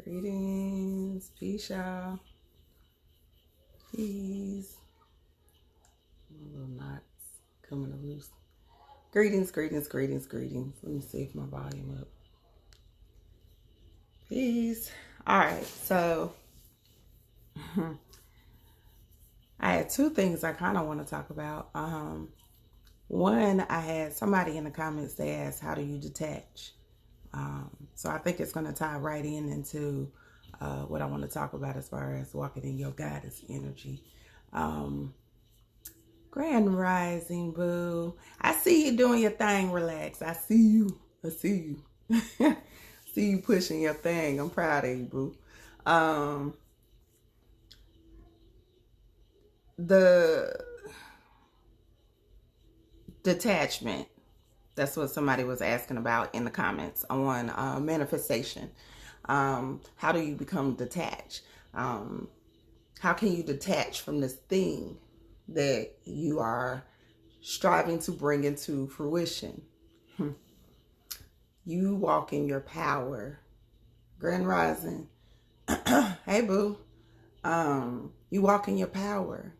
Greetings. Peace, y'all. Peace. Little knots coming loose. Greetings. Let me see if my volume up. Peace. All right. So, I had two things I kind of want to talk about. One, I had somebody in the comments, they asked, how do you detach? So I think it's going to tie right into what I want to talk about as far as walking in your goddess energy. Grand rising, boo. I see you doing your thing. Relax. I see you. See you pushing your thing. I'm proud of you, boo. The detachment. That's what somebody was asking about in the comments on manifestation. How do you become detached? How can you detach from this thing that you are striving to bring into fruition? You walk in your power. Grand rising. Hey, boo. You walk in your power.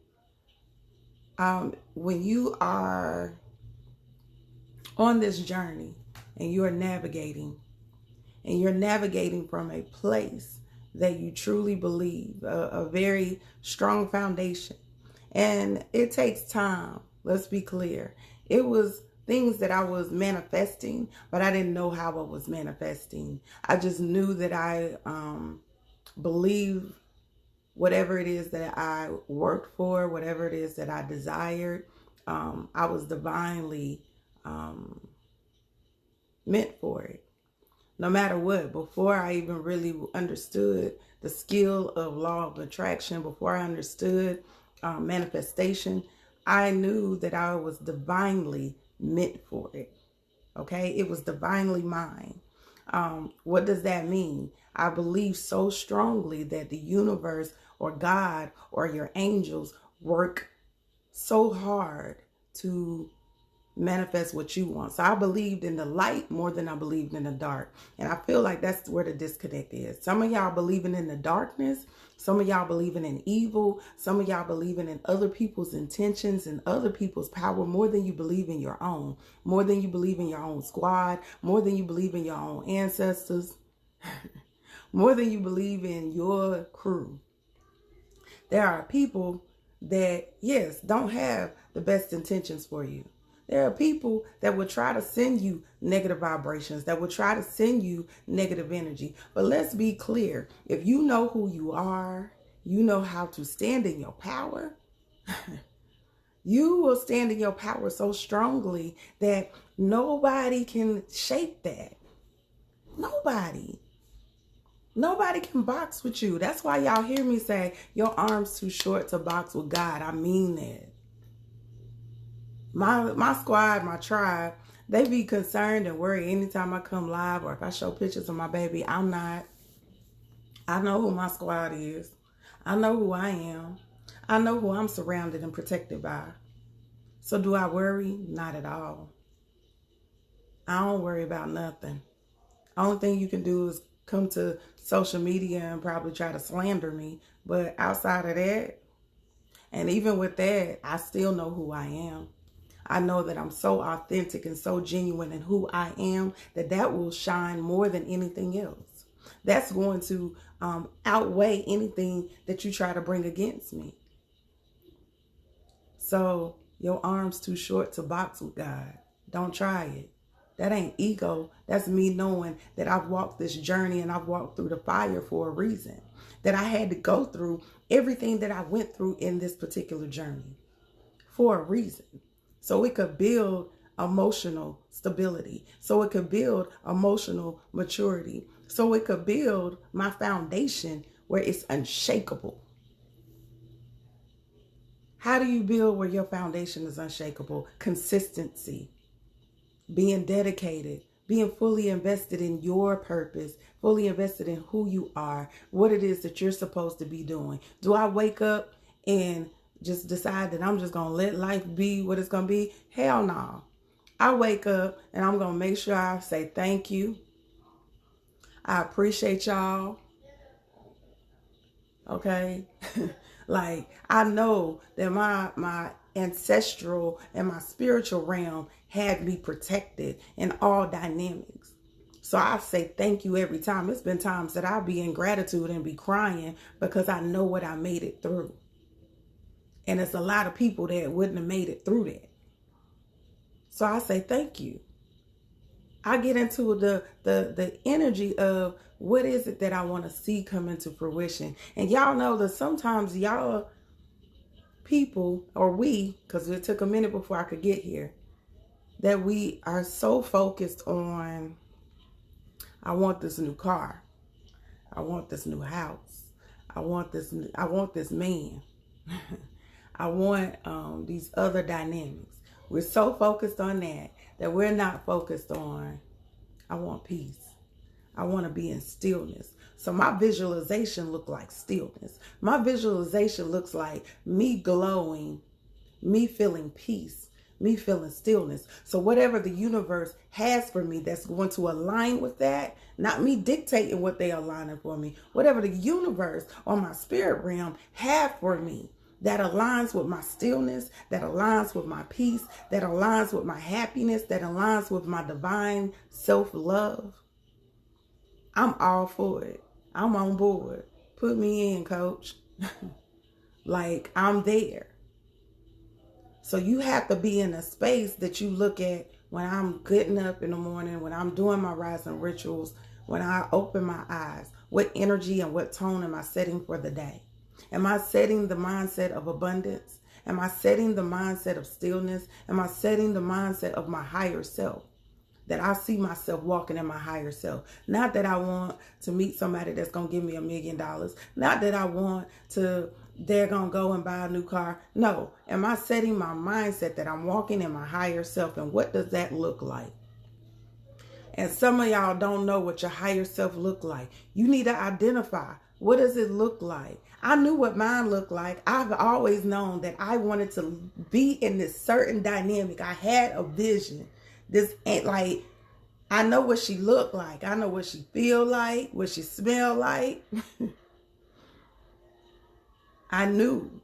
When you are on this journey and you're navigating from a place that you truly believe, a very strong foundation. And it takes time. Let's be clear. It was things that I was manifesting, but I didn't know how I was manifesting. I just knew that I believed whatever it is that I worked for, whatever it is that I desired, I was divinely meant for it. No matter what, before I even really understood the skill of law of attraction, before I understood manifestation, I knew that I was divinely meant for it. Okay, it was divinely mine. What does that mean? I believe so strongly that the universe or God or your angels work so hard to manifest what you want. So I believed in the light more than I believed in the dark. And I feel like that's where the disconnect is. Some of y'all believing in the darkness. Some of y'all believing in evil. Some of y'all believing in other people's intentions and other people's power more than you believe in your own. More than you believe in your own squad. More than you believe in your own ancestors. More than you believe in your crew. There are people that, yes, don't have the best intentions for you. There are people that will try to send you negative vibrations, that will try to send you negative energy. But let's be clear. If you know who you are, you know how to stand in your power, you will stand in your power so strongly that nobody can shake that. Nobody can box with you. That's why y'all hear me say, your arm's too short to box with God. I mean that. My squad, my tribe, they be concerned and worried anytime I come live or if I show pictures of my baby. I'm not. I know who my squad is. I know who I am. I know who I'm surrounded and protected by. So do I worry? Not at all. I don't worry about nothing. Only thing you can do is come to social media and probably try to slander me. But outside of that, and even with that, I still know who I am. I know that I'm so authentic and so genuine in who I am that will shine more than anything else. That's going to outweigh anything that you try to bring against me. So your arm's too short to box with God. Don't try it. That ain't ego. That's me knowing that I've walked this journey and I've walked through the fire for a reason. That I had to go through everything that I went through in this particular journey for a reason. So it could build emotional stability. So it could build emotional maturity. So it could build my foundation where it's unshakable. How do you build where your foundation is unshakable? Consistency. Being dedicated, being fully invested in your purpose, fully invested in who you are, what it is that you're supposed to be doing. Do I wake up and just decide that I'm just going to let life be what it's going to be? Hell no. I wake up and I'm going to make sure I say thank you. I appreciate y'all. Okay. Like, I know that my ancestral and my spiritual realm had me protected in all dynamics. So I say thank you every time. It's been times that I'll be in gratitude and be crying because I know what I made it through. And it's a lot of people that wouldn't have made it through that. So I say thank you. I get into the energy of what is it that I want to see come into fruition. And y'all know that sometimes y'all people, or we, because it took a minute before I could get here, that we are so focused on, I want this new car. I want this new house. I want this man. I want these other dynamics. We're so focused on that we're not focused on, I want peace. I want to be in stillness. So my visualization look like stillness. My visualization looks like me glowing, me feeling peace, me feeling stillness. So whatever the universe has for me that's going to align with that, not me dictating what they aligning for me, whatever the universe or my spirit realm have for me, that aligns with my stillness, that aligns with my peace, that aligns with my happiness, that aligns with my divine self-love, I'm all for it. I'm on board. Put me in, coach. Like, I'm there. So you have to be in a space that you look at when I'm getting up in the morning, when I'm doing my rising rituals, when I open my eyes. What energy and what tone am I setting for the day? Am I setting the mindset of abundance? Am I setting the mindset of stillness? Am I setting the mindset of my higher self? That I see myself walking in my higher self. Not that I want to meet somebody that's going to give me $1 million. Not that I want to, they're going to go and buy a new car. No. Am I setting my mindset that I'm walking in my higher self? And what does that look like? And some of y'all don't know what your higher self look like. You need to identify, what does it look like? I knew what mine looked like. I've always known that I wanted to be in this certain dynamic. I had a vision. This ain't like, I know what she looked like. I know what she feel like, what she smell like. I knew.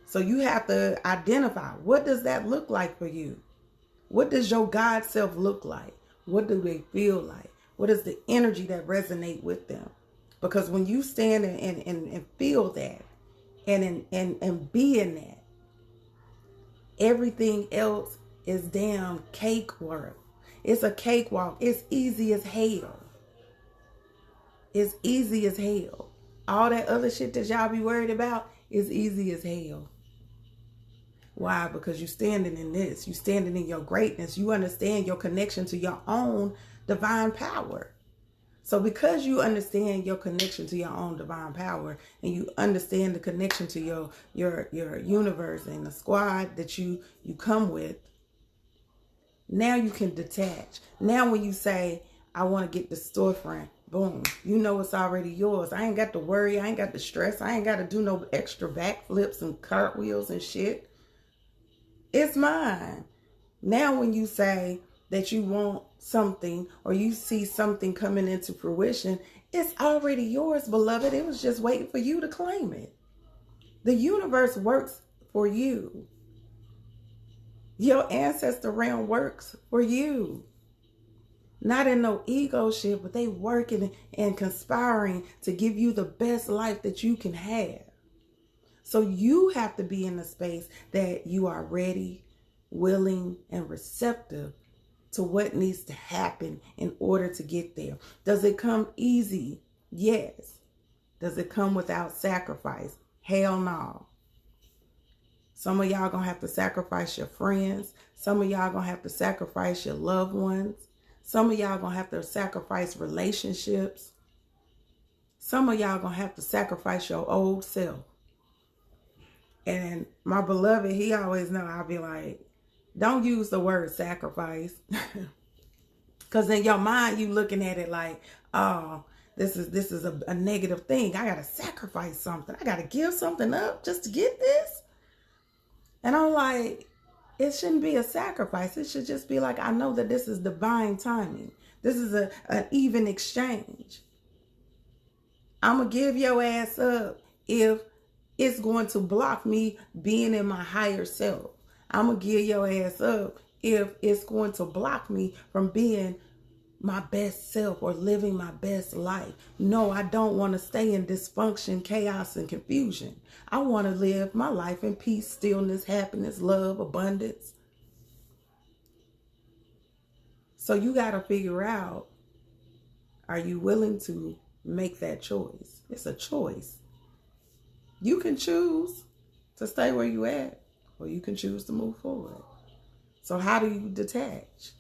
So you have to identify, what does that look like for you? What does your God self look like? What do they feel like? What is the energy that resonate with them? Because when you stand and feel that and be in that, everything else is damn cake work. It's a cakewalk. It's easy as hell. It's easy as hell. All that other shit that y'all be worried about is easy as hell. Why? Because you standing in this. You standing in your greatness. You understand your connection to your own divine power. So because you understand your connection to your own divine power, and you understand the connection to your universe and the squad that you come with, now you can detach. Now when you say, I want to get the storefront, boom, you know it's already yours. I ain't got to worry. I ain't got to stress. I ain't got to do no extra backflips and cartwheels and shit. It's mine. Now when you say that you want something, or you see something coming into fruition, it's already yours, beloved. It was just waiting for you to claim it. The universe works for you. Your ancestor realm works for you. Not in no ego shit, but they working and conspiring to give you the best life that you can have. So you have to be in a space that you are ready, willing, and receptive to what needs to happen in order to get there. Does it come easy? Yes. Does it come without sacrifice? Hell no. Some of y'all gonna have to sacrifice your friends. Some of y'all gonna have to sacrifice your loved ones. Some of y'all gonna have to sacrifice relationships. Some of y'all gonna have to sacrifice your old self. And my beloved, he always know I'll be like, don't use the word sacrifice. Because in your mind, you looking at it like, oh, this is a negative thing. I gotta sacrifice something. I gotta give something up just to get this. And I'm like, it shouldn't be a sacrifice. It should just be like, I know that this is divine timing. This is an even exchange. I'm going to give your ass up if it's going to block me being in my higher self. I'm going to give your ass up if it's going to block me from being my best self or living my best life. No, I don't want to stay in dysfunction, chaos, and confusion. I want to live my life in peace, stillness, happiness, love, abundance. So you got to figure out, are you willing to make that choice? It's a choice. You can choose to stay where you at, or you can choose to move forward. So how do you detach?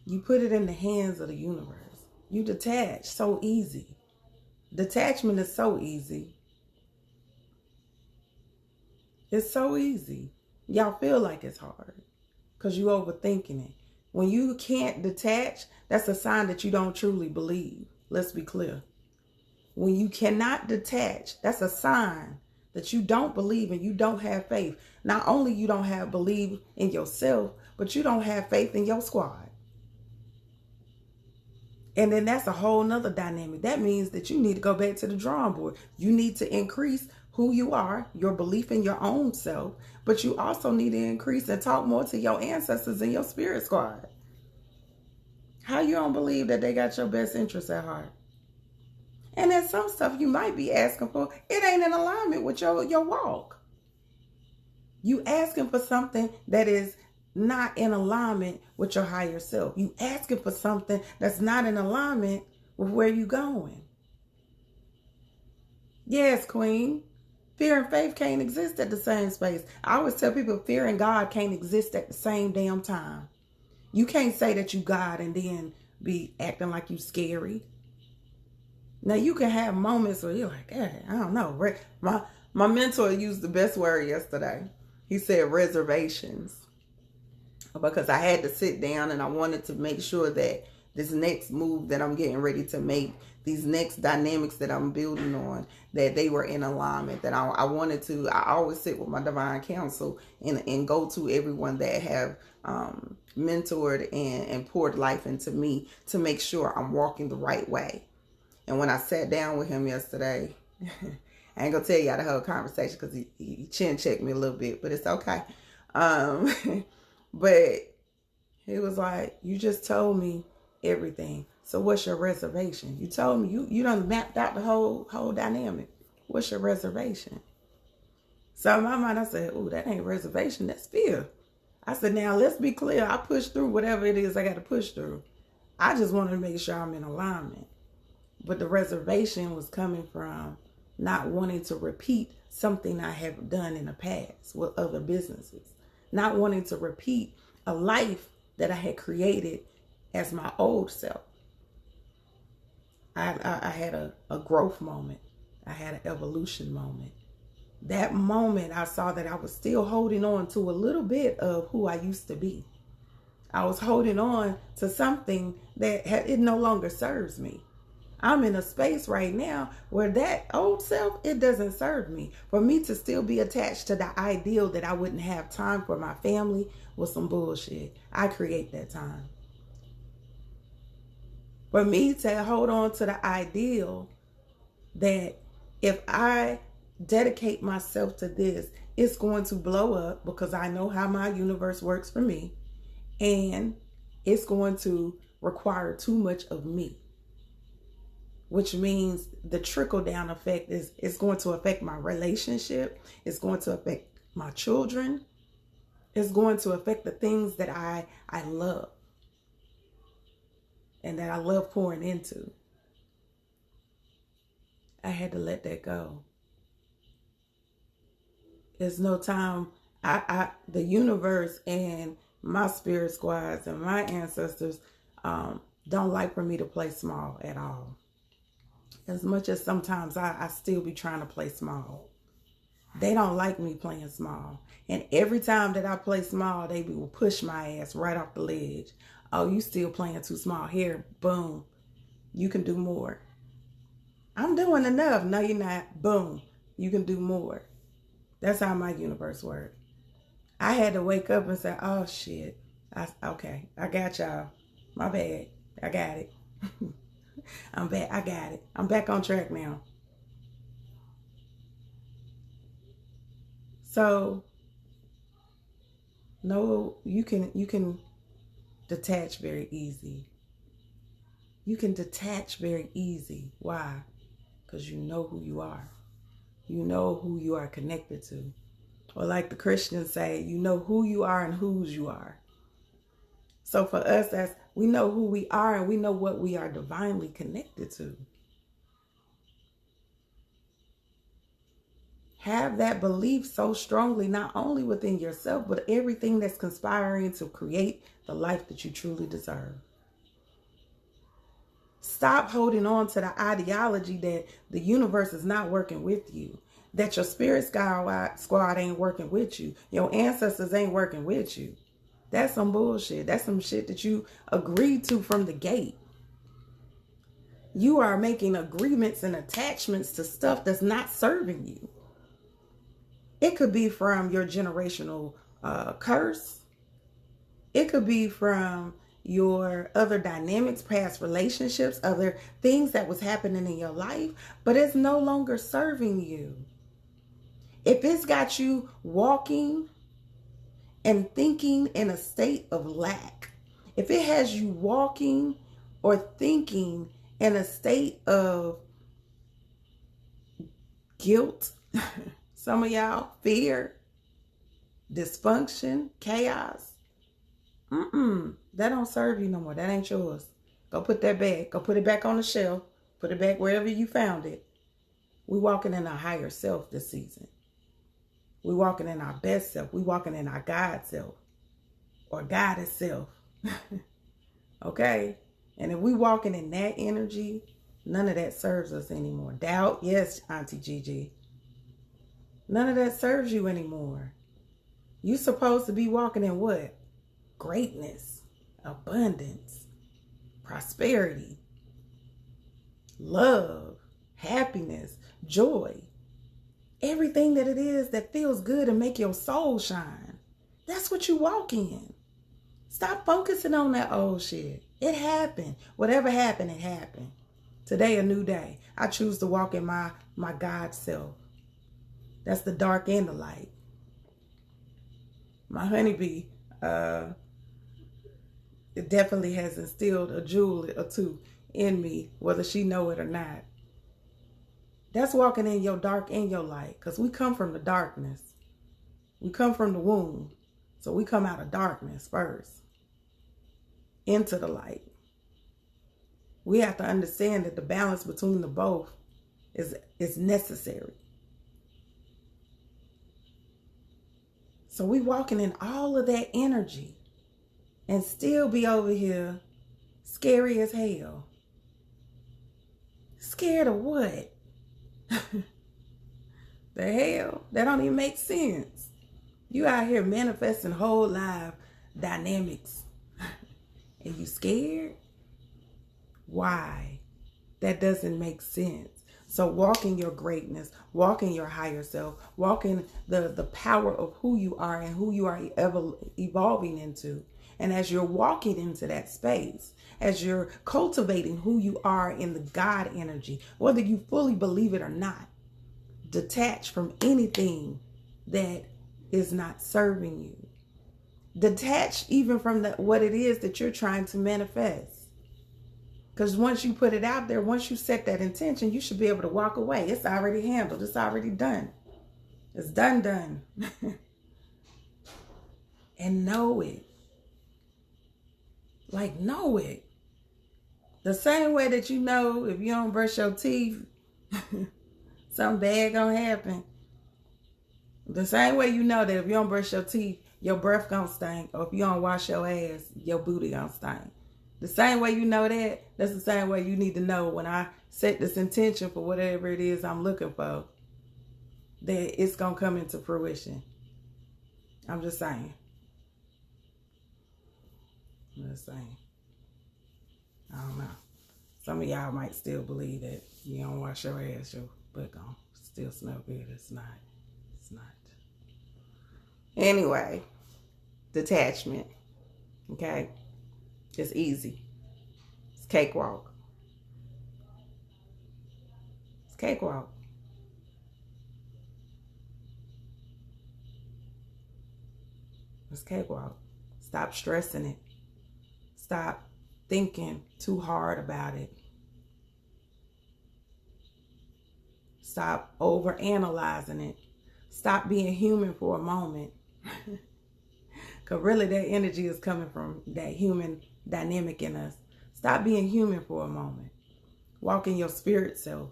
You put it in the hands of the universe. You detach so easy. Detachment is so easy. It's so easy. Y'all feel like it's hard because you overthinking it. When you can't detach, that's a sign that you don't truly believe. Let's be clear. When you cannot detach, that's a sign that you don't believe and you don't have faith. Not only you don't have belief in yourself, but you don't have faith in your squad. And then that's a whole nother dynamic. That means that you need to go back to the drawing board. You need to increase who you are, your belief in your own self, but you also need to increase and talk more to your ancestors and your spirit squad. How you don't believe that they got your best interests at heart? And then some stuff you might be asking for, it ain't in alignment with your walk. You asking for something that is not in alignment with your higher self. You asking for something that's not in alignment with where you going. Yes, Queen. Fear and faith can't exist at the same space. I always tell people fear and God can't exist at the same damn time. You can't say that you God and then be acting like you scary. Now you can have moments where you're like, hey, I don't know. My mentor used the best word yesterday. He said reservations. Because I had to sit down and I wanted to make sure that this next move that I'm getting ready to make, these next dynamics that I'm building on, that they were in alignment, that I always sit with my divine counsel and go to everyone that have mentored and poured life into me to make sure I'm walking the right way. And when I sat down with him yesterday, I ain't gonna tell y'all the whole conversation because he chin checked me a little bit, but it's okay. But he was like, you just told me everything. So what's your reservation? You told me you done mapped out the whole dynamic. What's your reservation? So in my mind, I said, oh, that ain't reservation, that's fear. I said, now let's be clear. I pushed through whatever it is I got to push through. I just wanted to make sure I'm in alignment. But the reservation was coming from not wanting to repeat something I have done in the past with other businesses. Not wanting to repeat a life that I had created as my old self. I had a growth moment. I had an evolution moment. That moment I saw that I was still holding on to a little bit of who I used to be. I was holding on to something that it no longer serves me. I'm in a space right now where that old self, it doesn't serve me. For me to still be attached to the ideal that I wouldn't have time for my family was some bullshit. I create that time. For me to hold on to the ideal that if I dedicate myself to this, it's going to blow up because I know how my universe works for me. And it's going to require too much of me. Which means the trickle down effect is going to affect my relationship. It's going to affect my children. It's going to affect the things that I love and that I love pouring into. I had to let that go. There's no time. The universe and my spirit squads and my ancestors don't like for me to play small at all. As much as sometimes I still be trying to play small. They don't like me playing small. And every time that I play small, they will push my ass right off the ledge. Oh, you still playing too small. Here, boom. You can do more. I'm doing enough. No, you're not. Boom. You can do more. That's how my universe works. I had to wake up and say, oh, shit. Okay, I got y'all. My bad. I got it. I'm back. I got it. I'm back on track now. So, no, you can detach very easy. You can detach very easy. Why? Because you know who you are. You know who you are connected to. Or like the Christians say, you know who you are and whose you are. So for us, we know who we are and we know what we are divinely connected to. Have that belief so strongly, not only within yourself, but everything that's conspiring to create the life that you truly deserve. Stop holding on to the ideology that the universe is not working with you, that your spirit squad ain't working with you, your ancestors ain't working with you. That's some bullshit. That's some shit that you agreed to from the gate. You are making agreements and attachments to stuff that's not serving you. It could be from your generational curse. It could be from your other dynamics, past relationships, other things that was happening in your life, but it's no longer serving you. If it's got you walking and thinking in a state of lack, if it has you walking or thinking in a state of guilt, some of y'all, fear, dysfunction, chaos, that don't serve you no more. That ain't yours. Go put that back. Go put it back on the shelf. Put it back wherever you found it. We walking in our higher self this season. We walking in our best self. We walking in our God self or goddess self. Okay? And if we walking in that energy, none of that serves us anymore. Doubt, yes, Auntie Gigi. None of that serves you anymore. You supposed to be walking in what? Greatness, abundance, prosperity, love, happiness, joy. Everything that it is that feels good and make your soul shine. That's what you walk in. Stop focusing on that old shit. It happened. Whatever happened, it happened. Today, a new day. I choose to walk in my God self. That's the dark and the light. My honeybee, it definitely has instilled a jewel or two in me, whether she know it or not. That's walking in your dark and your light, because we come from the darkness. We come from the womb. So we come out of darkness first into the light. We have to understand that the balance between the both is necessary. So we walking in all of that energy and still be over here scary as hell. Scared of what? The hell? That don't even make sense. You out here manifesting whole life dynamics. And you scared? Why? That doesn't make sense. So walk in your greatness, walk in your higher self, walk in the power of who you are and who you are evolving into. And as you're walking into that space, as you're cultivating who you are in the God energy, whether you fully believe it or not, detach from anything that is not serving you. Detach even from what it is that you're trying to manifest. Because once you put it out there, once you set that intention, you should be able to walk away. It's already handled. It's already done. It's done. And know it. Like, know it. The same way that you know if you don't brush your teeth, something bad gonna happen. The same way you know that if you don't brush your teeth, your breath gonna stink. Or if you don't wash your ass, your booty gonna stink. The same way you know that, that's the same way you need to know when I set this intention for whatever it is I'm looking for, that it's going to come into fruition. I'm just saying. I don't know. Some of y'all might still believe that you don't wash your ass, your butt gonna still smell good. It's not. Anyway, detachment. Okay? It's easy. It's cakewalk. It's cakewalk. It's cakewalk. Stop stressing it. Stop thinking too hard about it. Stop over-analyzing it. Stop being human for a moment. Because really that energy is coming from that human dynamic in us. Stop being human for a moment. Walk in your spirit self.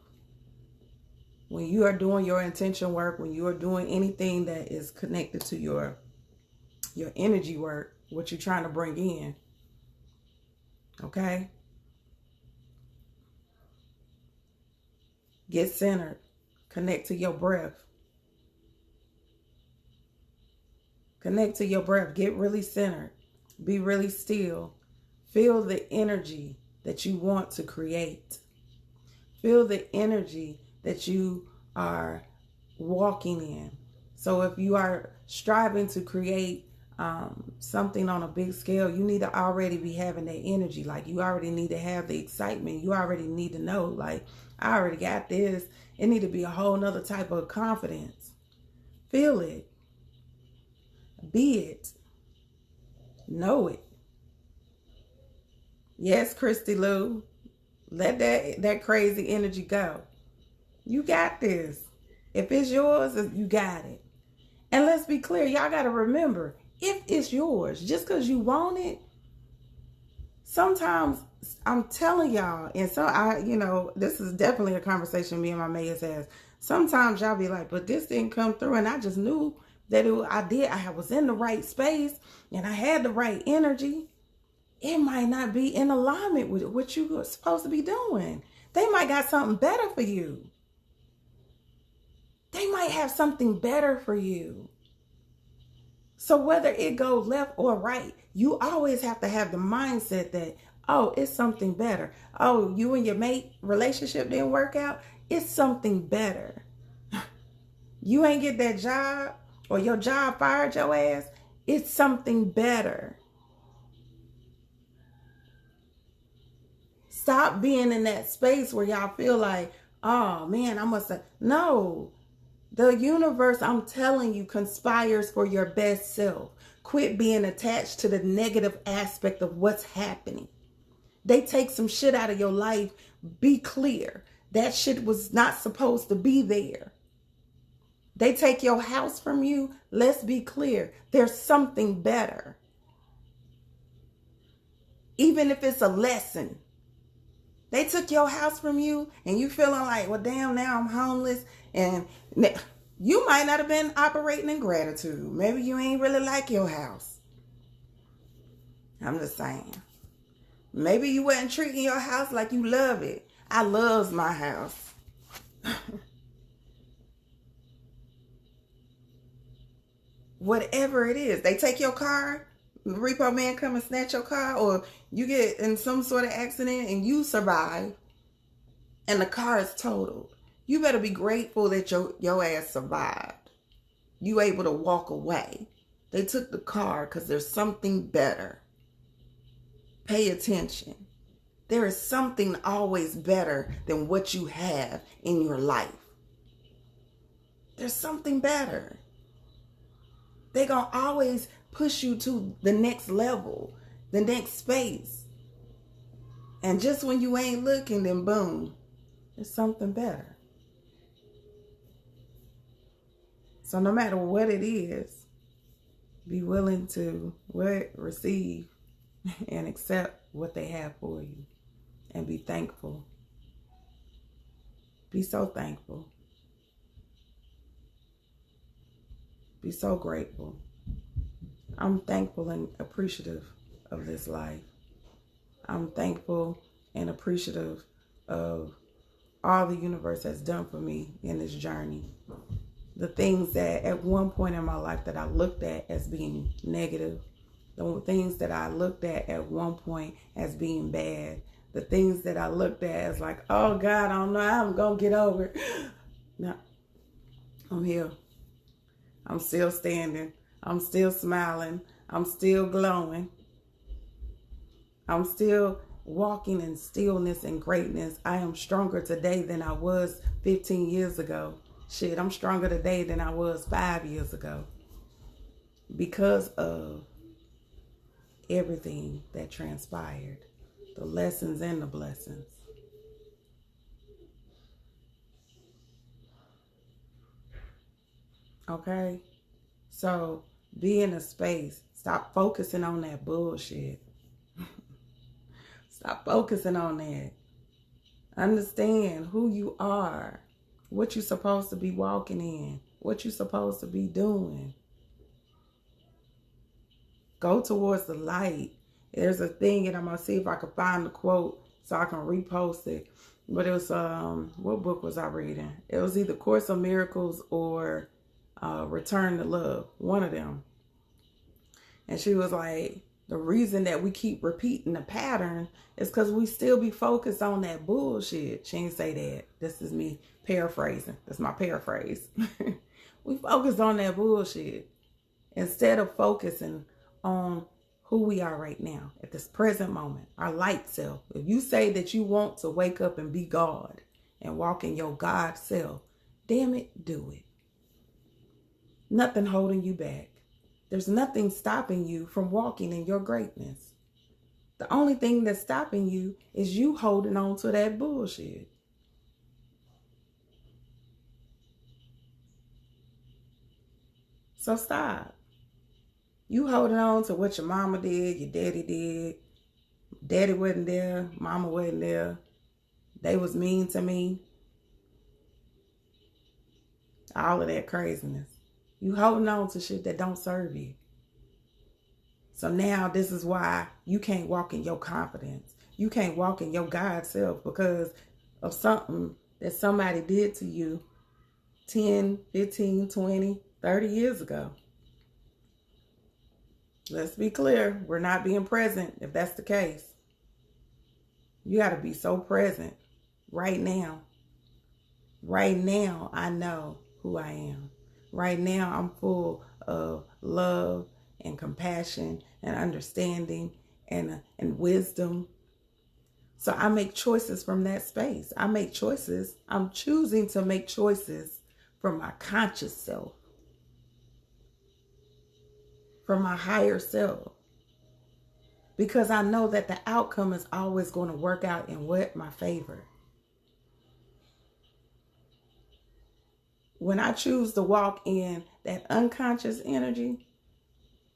When you are doing your intention work, when you are doing anything that is connected to your energy work, what you're trying to bring in, okay? Get centered. Connect to your breath. Connect to your breath. Get really centered. Be really still. Feel the energy that you want to create. Feel the energy that you are walking in. So if you are striving to create something on a big scale, you need to already be having that energy. Like, you already need to have the excitement. You already need to know, like, I already got this. It need to be a whole nother type of confidence. Feel it. Be it. Know it. Yes, Christy Lou. Let that crazy energy go. You got this. If it's yours, you got it. And let's be clear, y'all got to remember, if it's yours, just because you want it, sometimes I'm telling y'all, and so this is definitely a conversation me and my mates has. Sometimes y'all be like, but this didn't come through, and I just knew that I was in the right space, and I had the right energy. It might not be in alignment with what you were supposed to be doing. They might got something better for you. They might have something better for you. So whether it goes left or right, you always have to have the mindset that, oh, it's something better. Oh, you and your mate relationship didn't work out. It's something better. You ain't get that job, or your job fired your ass. It's something better. Stop being in that space where y'all feel like, oh man, I must have. No. The universe, I'm telling you, conspires for your best self. Quit being attached to the negative aspect of what's happening. They take some shit out of your life. Be clear. That shit was not supposed to be there. They take your house from you. Let's be clear. There's something better. Even if it's a lesson. They took your house from you and you feeling like, well, damn, now I'm homeless. And you might not have been operating in gratitude. Maybe you ain't really like your house. I'm just saying. Maybe you wasn't treating your house like you love it. I loves my house. Whatever it is. They take your car. The repo man come and snatch your car, or you get in some sort of accident and you survive and the car is totaled. You better be grateful that your ass survived. You able to walk away. They took the car because there's something better. Pay attention. There is something always better than what you have in your life. There's something better. They're going to always push you to the next level, the next space. And just when you ain't looking, then boom, there's something better. So no matter what it is, be willing to receive and accept what they have for you. And be thankful. Be so thankful. Be so grateful. I'm thankful and appreciative of this life. I'm thankful and appreciative of all the universe has done for me in this journey. The things that at one point in my life that I looked at as being negative, the things that I looked at one point as being bad, the things that I looked at as like, oh God, I don't know how I'm going to get over it. No, I'm here. I'm still standing. I'm still smiling. I'm still glowing. I'm still walking in stillness and greatness. I am stronger today than I was 15 years ago. Shit, I'm stronger today than I was 5 years ago because of everything that transpired, the lessons and the blessings. Okay? So be in a space. Stop focusing on that bullshit. Stop focusing on that. Understand who you are, what you're supposed to be walking in, what you're supposed to be doing. Go towards the light. There's a thing, and I'm going to see if I can find the quote so I can repost it. But it was, what book was I reading? It was either Course of Miracles or Return to Love, one of them. And she was like, the reason that we keep repeating the pattern is because we still be focused on that bullshit. She didn't say that. This is me paraphrasing. That's my paraphrase. We focus on that bullshit instead of focusing on who we are right now at this present moment, our light self. If you say that you want to wake up and be God and walk in your God self, damn it, do it. Nothing holding you back. There's nothing stopping you from walking in your greatness. The only thing that's stopping you is you holding on to that bullshit. So stop. You holding on to what your mama did, your daddy did. Daddy wasn't there, mama wasn't there. They was mean to me. All of that craziness. You holding on to shit that don't serve you. So now this is why you can't walk in your confidence. You can't walk in your God self because of something that somebody did to you 10, 15, 20, 30 years ago. Let's be clear. We're not being present if that's the case. You got to be so present right now. Right now, I know who I am. Right now, I'm full of love and compassion and understanding and wisdom. So I make choices from that space. I make choices. I'm choosing to make choices from my conscious self, from my higher self, because I know that the outcome is always going to work out in my favor. When I choose to walk in that unconscious energy,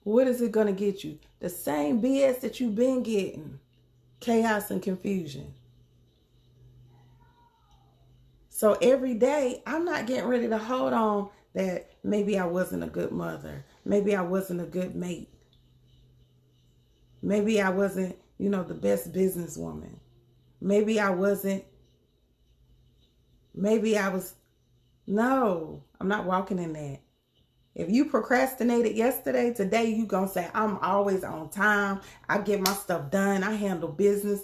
what is it going to get you? The same BS that you've been getting. Chaos and confusion. So every day, I'm not getting ready to hold on that maybe I wasn't a good mother. Maybe I wasn't a good mate. Maybe I wasn't, the best businesswoman. Maybe I was. No, I'm not walking in that. If you procrastinated yesterday, today you gonna say, I'm always on time. I get my stuff done. I handle business.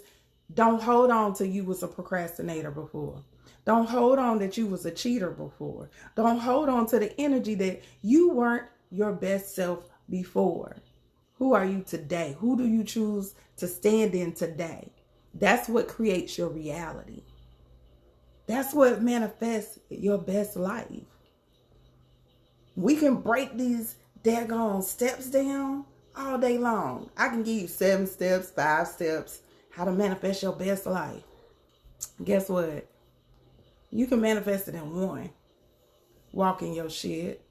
Don't hold on to you was a procrastinator before. Don't hold on that you was a cheater before. Don't hold on to the energy that you weren't your best self before. Who are you today? Who do you choose to stand in today? That's what creates your reality. That's what manifests your best life. We can break these daggone steps down all day long. I can give you 7 steps, 5 steps, how to manifest your best life. Guess what? You can manifest it in 1. Walk in your shit.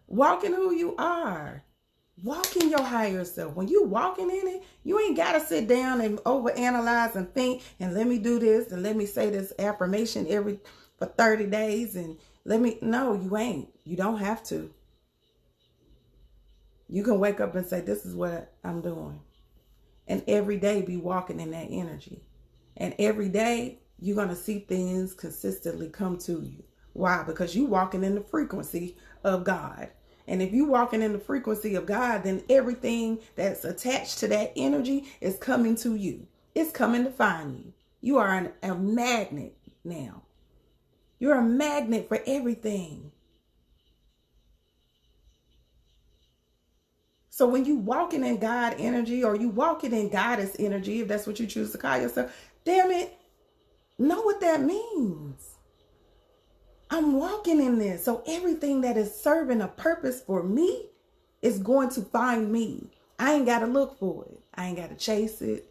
Walk in who you are. Walk in your higher self. When you walking in it, you ain't got to sit down and overanalyze and think and let me do this and let me say this affirmation for 30 days and no, you ain't. You don't have to. You can wake up and say, this is what I'm doing. And every day be walking in that energy. And every day you're going to see things consistently come to you. Why? Because you walking in the frequency of God. And if you walking in the frequency of God, then everything that's attached to that energy is coming to you. It's coming to find you. You are a magnet now. You're a magnet for everything. So when you walking in God energy, or you walking in goddess energy, if that's what you choose to call yourself, damn it, know what that means. I'm walking in this. So everything that is serving a purpose for me is going to find me. I ain't got to look for it. I ain't got to chase it.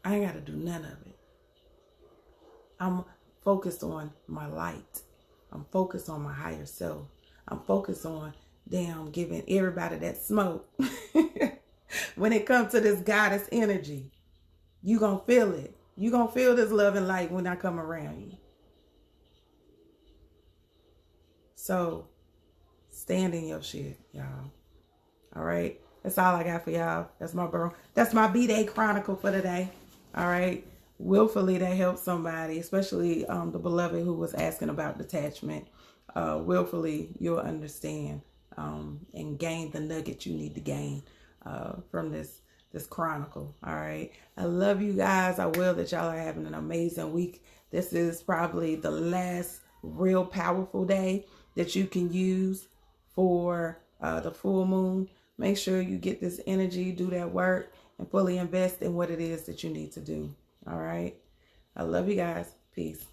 I ain't got to do none of it. I'm focused on my light. I'm focused on my higher self. I'm focused on, damn, giving everybody that smoke. When it comes to this goddess energy, you gonna feel it. You gonna feel this love and light when I come around you. So stand in your shit, y'all. All right. That's all I got for y'all. That's my Bday chronicle for today. All right. Willfully, that helps somebody, especially the beloved who was asking about detachment. Willfully, you'll understand and gain the nugget you need to gain from this chronicle. All right. I love you guys. I will that y'all are having an amazing week. This is probably the last real powerful day that you can use for the full moon. Make sure you get this energy, do that work, and fully invest in what it is that you need to do. All right. I love you guys. Peace.